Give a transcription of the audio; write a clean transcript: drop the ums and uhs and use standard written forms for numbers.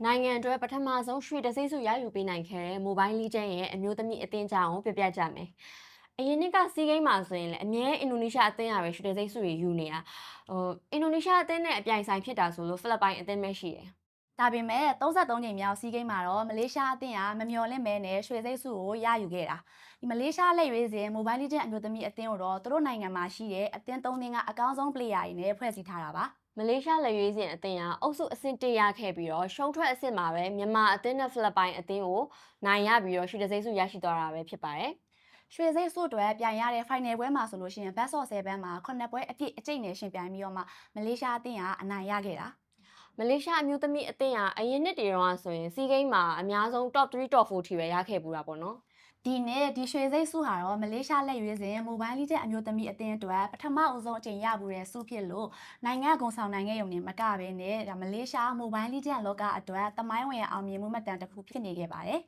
နိုင်ငံအတွက်ပထမဆုံးရွှေတံဆိပ်ဆုရယူပေးနိုင်ခဲ့တဲ့ Mobile Legends ရဲ့အမျိုးသမီးအသင်းကြောင်းကိုပြပြကြမယ်။အရင်နှစ်ကစီးကိန်းမှာဆိုရင်လည်းအမြဲအင်ဒိုနီးရှားအသင်းကပဲရွှေတံဆိပ်ဆုတွေယူနေတာ။အင်ဒိုနီးရှားအသင်းနဲ့အပြိုင်ဆိုင်ဖြစ်တာဆိုလို့ဖိလစ်ပိုင်အသင်းပဲရှိတယ်ဒါပေမဲ့33ကြိမ်မြောက်စီးကိန်းမှာတော့မလေးရှားအသင်းကမမျှော်လင့်မဲနဲ့ရွှေစိတ်ဆုကိုရယူခဲ့တာဒီမလေးရှားလက်ရွေးစင် Mobile Legends အမျိုးသမီးအသင်းကိုတော့သူတို့နိုင်ငံမှာရှိတဲ့အသင်း3သင်းကအကောင်းဆုံး player တွေနဲ့ဖွဲ့စည်းထားတာပါ။မလေးရှားလက်ရွေးစင်အသင်းကအုပ်စုအဆင့်1ရခဲ့ပြီးတော့ရှုံးထွက်အဆင့်မှာပဲမြန်မာအသင်းနဲ့ဖိလစ်ပိုင်အသင်းကိုနိုင်ရပြီးတော့ရွှေတံဆိပ်ဆုရရှိသွားတာပဲဖြစ်ပါတယ်။ရွှေစိတ်ဆုအတွက်ပြိုင်ရတဲ့ final ပွဲမှာဆိုလို့ရှိရင် Best of 7မှာ9ပွဲအပြည့်အကျိတ်နဲ့ရှင်ပြိုင်ပြီးတော့မှမလေးရှားအသင်းကအနိုင်ရခဲ့တာမလေးရှားအမျိုးသမီးအသင်းကအရင်နှစ်တွေတော့ဆိုရင်စီးကိန်းမှာအများဆုံး top 3 top 4ထိပဲရခဲ့ပူတာပေါ့နော်ဒီနေ့ဒီရွှေစိတ်ဆုဟာတော့မလေးရှားလက်ရွေးစင် Mobile Legends အမျိုးသမီးအသင်းအတွက်ပထမအဦးဆုံးအကြိမ်ရဘူးတဲ့ဆုဖြစ်လို့နိုင်ငံဂုဏ်ဆောင်နိုင်ခဲ့ရုံနဲ့မကဘဲနဲ့ဒါမလေးရှား Mobile Legends လောကအတွက်သမိုင်းဝင်အောင်မြင်မှုမှတ်တမ်းတစ်ခုဖြစ်နေခဲ့ပါတယ်